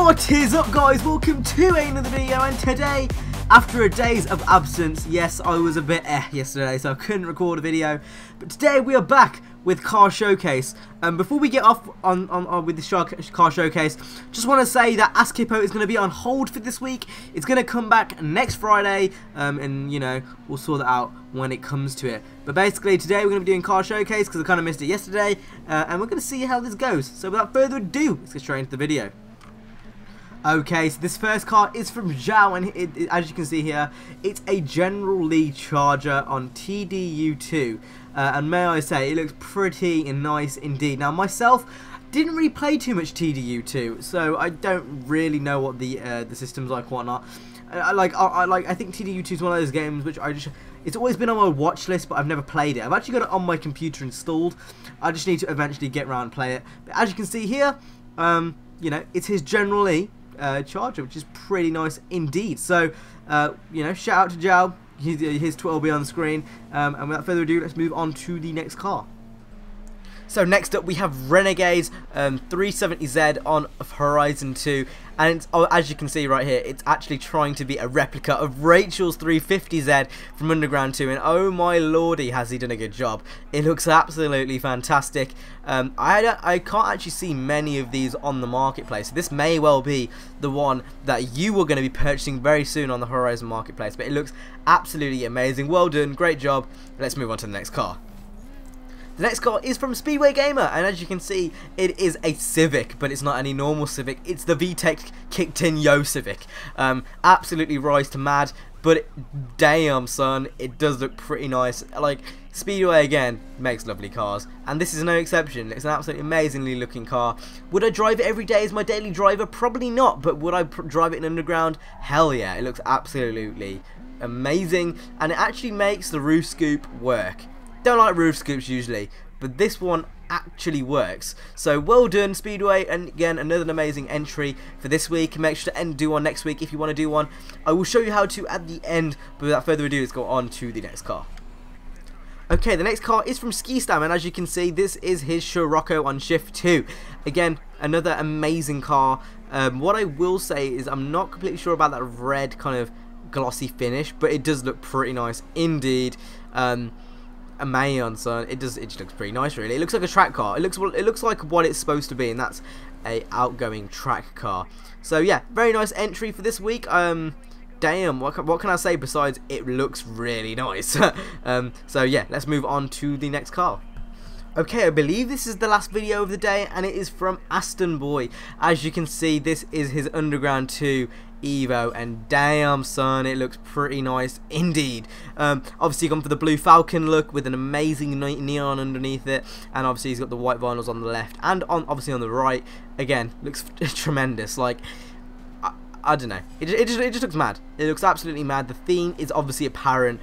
What is up, guys? Welcome to another video, and today, after a days of absence, yes, I was a bit yesterday, so I couldn't record a video, but today we are back with Car Showcase. Before we get off on with the Car Showcase, just want to say that xSplit is going to be on hold for this week. It's going to come back next Friday, and you know, we'll sort that out when it comes to it. But basically, today we're going to be doing Car Showcase because I kind of missed it yesterday, and we're going to see how this goes. So without further ado, let's get straight into the video. Okay, so this first car is from Jaguar, and as you can see here, it's a General Lee Charger on TDU2, and may I say, it looks pretty and nice indeed. Now, myself didn't really play too much TDU2, so I don't really know what the system's like, whatnot. I think TDU2 is one of those games which it's always been on my watch list, but I've never played it. I've actually got it on my computer installed. I just need to eventually get around and play it. But as you can see here, you know, it's his General Lee Charger, which is pretty nice indeed. So, you know, shout out to Jao. His Twitter will be on the screen. And without further ado, let's move on to the next car. So next up we have Renegades 370Z on Horizon 2, and as you can see right here, it's actually trying to be a replica of Rachel's 350Z from Underground 2, and oh my lordy, has he done a good job. It looks absolutely fantastic. I can't actually see many of these on the marketplace. This may well be the one that you are going to be purchasing very soon on the Horizon marketplace, but it looks absolutely amazing. Well done, great job. Let's move on to the next car. The next car is from Speedway Gamer, and as you can see, it is a Civic, but it's not any normal Civic. It's the VTEC kicked in Yo Civic. Absolutely rise to mad, but damn son, it does look pretty nice. Like, Speedway again makes lovely cars, and this is no exception. It's an absolutely amazingly looking car. Would I drive it every day as my daily driver? Probably not, but would I drive it in Underground? Hell yeah, it looks absolutely amazing, and it actually makes the roof scoop work. Don't like roof scoops usually, but this one actually works. So well done, Speedway, and again, another amazing entry for this week. Make sure to do one next week if you want to do one. I will show you how to at the end, but without further ado, let's go on to the next car. Okay, the next car is from Skistam, and as you can see, this is his Scirocco on Shift 2. Again, another amazing car. What I will say is I'm not completely sure about that red kind of glossy finish, but it does look pretty nice indeed. Son, it just looks pretty nice, really. It looks like a track car. It looks like what it's supposed to be, and that's a outgoing track car. So yeah, very nice entry for this week. Damn, what can I say besides it looks really nice? So yeah, let's move on to the next car. Okay, I believe this is the last video of the day, and it is from Aston Boy. As you can see, this is his Underground 2 Evo, and damn son, it looks pretty nice indeed. Obviously gone for the blue Falcon look with an amazing neon underneath it, and obviously he's got the white vinyls on the left and obviously on the right. Again, looks tremendous. Like, I don't know, it just looks mad. It looks absolutely mad. The theme is obviously apparent.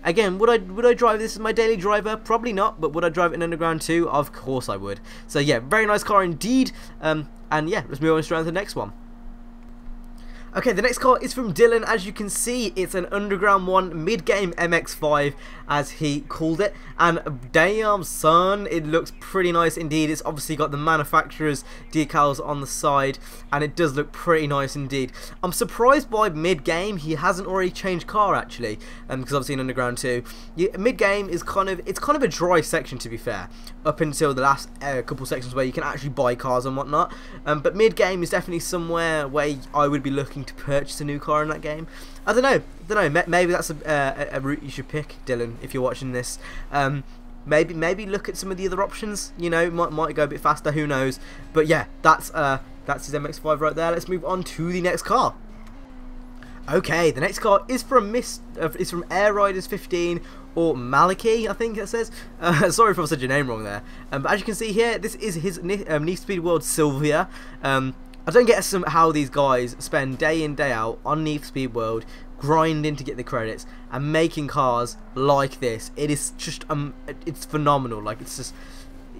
Again, would I drive this as my daily driver? Probably not, but would I drive it in Underground 2? Of course I would. So yeah, very nice car indeed. And yeah, let's move on straight to the next one. Okay, the next car is from Dillon. As you can see, it's an Underground 1 mid-game MX-5, as he called it, and damn son, it looks pretty nice indeed. It's obviously got the manufacturer's decals on the side, and it does look pretty nice indeed. I'm surprised by mid-game he hasn't already changed car, actually, because obviously in Underground 2, mid-game is kind of a dry section, to be fair, up until the last couple sections where you can actually buy cars and whatnot. But mid-game is definitely somewhere where I would be looking to purchase a new car in that game. I don't know. Maybe that's a route you should pick, Dillon, if you're watching this. Maybe look at some of the other options. You know, might go a bit faster. Who knows? But yeah, that's his MX-5 right there. Let's move on to the next car. Okay, the next car is from Air Riders 15, or Malachy, I think it says. Sorry if I said your name wrong there. But as you can see here, this is his Need Speed World Sylvia. I don't get how these guys spend day in, day out on Need for Speed World, grinding to get the credits, and making cars like this. It is just, it's phenomenal. Like, it's just,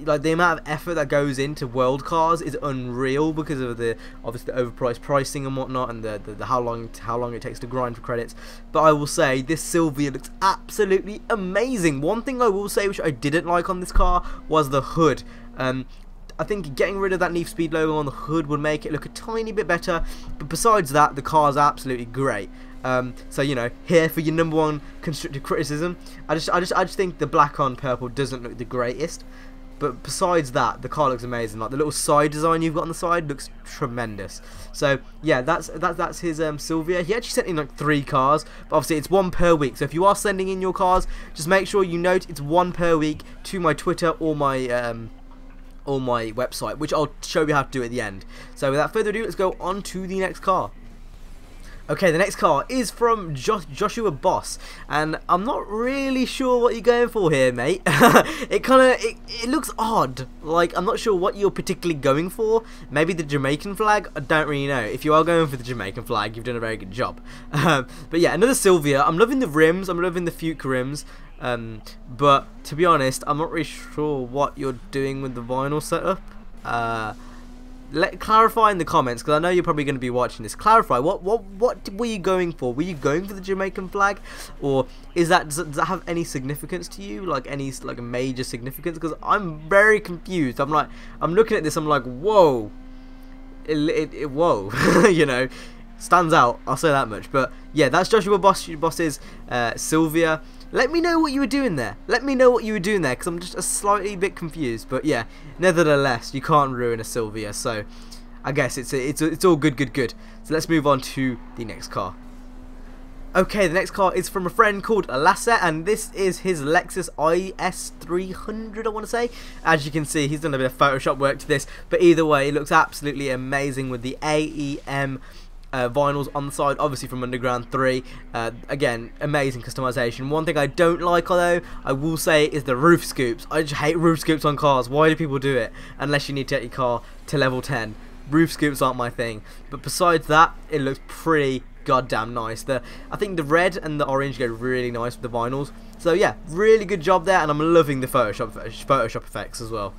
like, the amount of effort that goes into world cars is unreal because of the, obviously, the overpriced pricing and whatnot, and the how long it takes to grind for credits. But I will say, this Sylvia looks absolutely amazing. One thing I will say which I didn't like on this car was the hood. I think getting rid of that Need for Speed logo on the hood would make it look a tiny bit better, but besides that, the car is absolutely great. So you know, here for your #1 constructive criticism, I just think the black on purple doesn't look the greatest. But besides that, the car looks amazing. Like the little side design you've got on the side looks tremendous. So yeah, that's his Silvia. He actually sent in like 3 cars, but obviously it's 1 per week. So if you are sending in your cars, just make sure you note it's 1 per week to my Twitter or my website, which I'll show you how to do at the end. So without further ado, let's go on to the next car. Okay, the next car is from Joshua Boss, and I'm not really sure what you're going for here, mate. it looks odd. Like, I'm not sure what you're particularly going for. Maybe the Jamaican flag? I don't really know. If you are going for the Jamaican flag, you've done a very good job. But yeah, another Silvia. I'm loving the rims. I'm loving the Fuchs rims. But to be honest, I'm not really sure what you're doing with the vinyl setup. Clarify in the comments, because I know you're probably going to be watching this. Clarify, what were you going for? Were you going for the Jamaican flag, or does that have any significance to you? Like any major significance? Because I'm very confused. I'm looking at this. I'm like, whoa, whoa, you know, stands out. I'll say that much. But yeah, that's Joshua Boss's Silvia. Let me know what you were doing there. Let me know what you were doing there, because I'm just a slightly bit confused. But yeah, nevertheless, you can't ruin a Silvia. So I guess it's all good. So let's move on to the next car. Okay, the next car is from a friend called Lasse, and this is his Lexus IS300, I want to say. As you can see, he's done a bit of Photoshop work to this, but either way, it looks absolutely amazing with the AEM vinyls on the side, obviously from Underground 3. Again, amazing customization. One thing I don't like, although I will say, is the roof scoops. I just hate roof scoops on cars. Why do people do it? Unless you need to take your car to level 10. Roof scoops aren't my thing. But besides that, it looks pretty goddamn nice. I think the red and the orange go really nice with the vinyls. So yeah, really good job there, and I'm loving the Photoshop effects as well.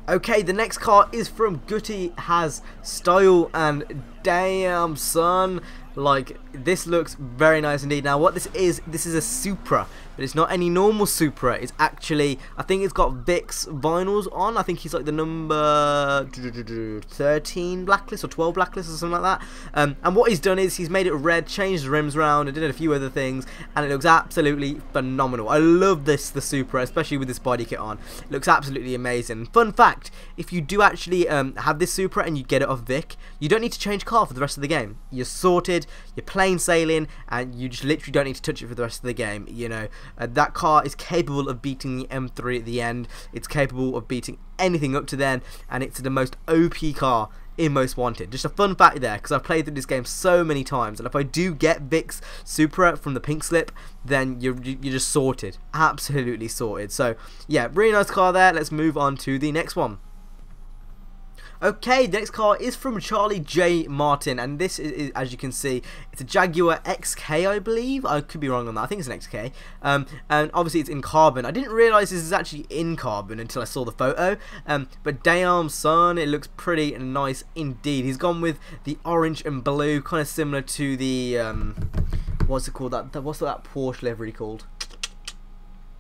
Okay, the next car is from Gutty Has Style, and damn son, like, this looks very nice indeed. Now what this is a Supra, but it's not any normal Supra. It's actually, I think it's got Vic's vinyls on. I think he's like the number 13 blacklist or 12 blacklist or something like that. And what he's done is he's made it red, changed the rims around, and did a few other things, and it looks absolutely phenomenal. I love the Supra, especially with this body kit on. It looks absolutely amazing. Fun fact, if you do actually have this Supra and you get it off Vic, you don't need to change car for the rest of the game. You're sorted, you're plain sailing, and you just literally don't need to touch it for the rest of the game. You know, that car is capable of beating the M3 at the end. It's capable of beating anything up to then, and it's the most OP car in Most Wanted. Just a fun fact there, because I've played through this game so many times, and if I do get Vic's Supra from the pink slip, then you're just sorted, absolutely sorted. So yeah, really nice car there. Let's move on to the next one. Okay, the next car is from Charlie J. Martin, and this is, as you can see, it's a Jaguar XK, I believe. I could be wrong on that. I think it's an XK. And obviously it's in carbon. I didn't realise this is actually in carbon until I saw the photo. But damn son, it looks pretty nice indeed. He's gone with the orange and blue, kind of similar to the what's it called? What's that Porsche livery called?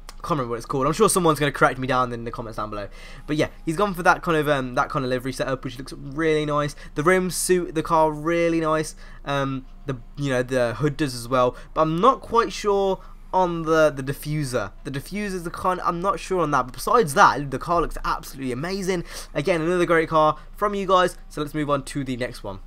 I can't remember what it's called. I'm sure someone's going to correct me down in the comments down below. But yeah, he's gone for that kind of livery setup, which looks really nice. The rims suit the car really nice. The hood does as well. But I'm not quite sure on the diffuser. The diffuser's the kind, I'm not sure on that. But besides that, the car looks absolutely amazing. Again, another great car from you guys. So let's move on to the next one.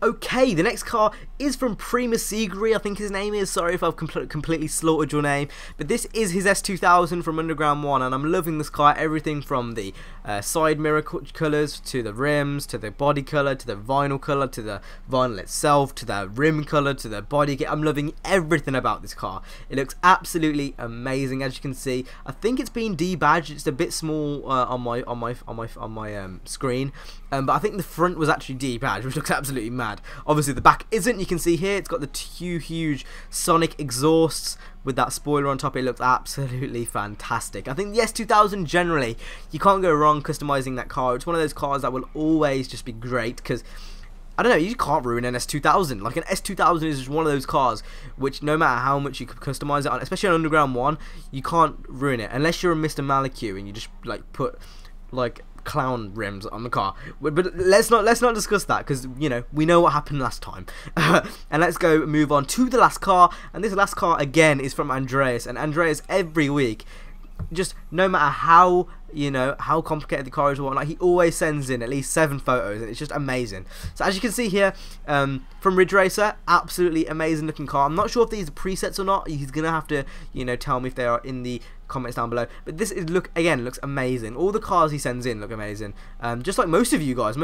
Okay, the next car is from Prima Sigri, I think his name is. Sorry if I've completely slaughtered your name. But this is his S2000 from Underground 1, and I'm loving this car. Everything from the side mirror colours, to the rims, to the body colour, to the vinyl colour, to the vinyl itself, to the rim colour, to the body kit. I'm loving everything about this car. It looks absolutely amazing, as you can see. I think it's been debadged. It's a bit small on my screen. But I think the front was actually debadged, which looks absolutely mad. Obviously the back isn't. You can see here it's got the two huge sonic exhausts with that spoiler on top. It looks absolutely fantastic. I think the S2000 generally, you can't go wrong customizing that car. It's one of those cars that will always just be great, because I don't know, you can't ruin an S2000. Like, an S2000 is just one of those cars which, no matter how much you could customize it on, especially on Underground 1, you can't ruin it unless you're a Mr. Malachy and you just like put like clown rims on the car, but let's not discuss that, because you know, we know what happened last time. And let's go move on to the last car, and this last car again is from Andreas, and Andreas every week, just no matter how, you know, how complicated the car is or whatnot, he always sends in at least 7 photos, and it's just amazing. So as you can see here, from Ridge Racer, absolutely amazing looking car. I'm not sure if these are presets or not. He's gonna have to, you know, tell me if they are in the comments down below. But this is, looks amazing. All the cars he sends in look amazing. Just like most of you guys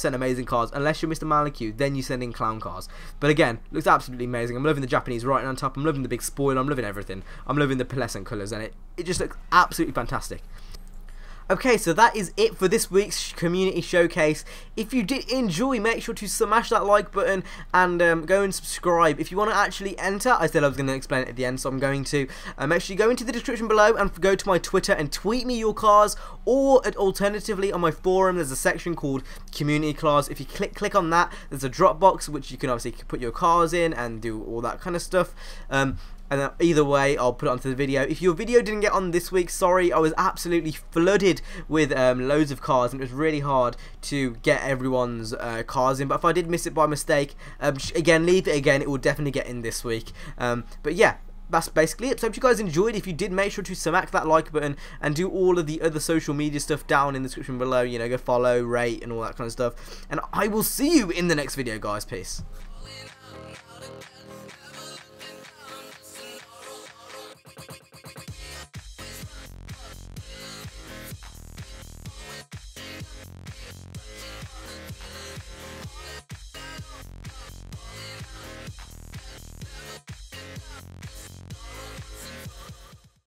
send amazing cars, unless you're Mr. Malachy, then you send in clown cars. But again, looks absolutely amazing. I'm loving the Japanese writing on top. I'm loving the big spoiler. I'm loving everything. I'm loving the pearlescent colours, and it just looks absolutely fantastic. Okay, so that is it for this week's community showcase. If you did enjoy, make sure to smash that like button and go and subscribe. If you want to actually enter, I said I was going to explain it at the end, so I'm going to. Make sure you go into the description below and go to my Twitter and tweet me your cars, or alternatively on my forum there's a section called Community Cars. If you click on that, there's a drop box which you can obviously put your cars in and do all that kind of stuff. And then either way, I'll put it onto the video. If your video didn't get on this week, sorry, I was absolutely flooded with loads of cars, and it was really hard to get everyone's cars in. But if I did miss it by mistake, again, leave it again. It will definitely get in this week. But yeah, that's basically it. So I hope you guys enjoyed. If you did, make sure to smack that like button and do all of the other social media stuff down in the description below. You know, go follow, rate, and all that kind of stuff. And I will see you in the next video, guys. Peace.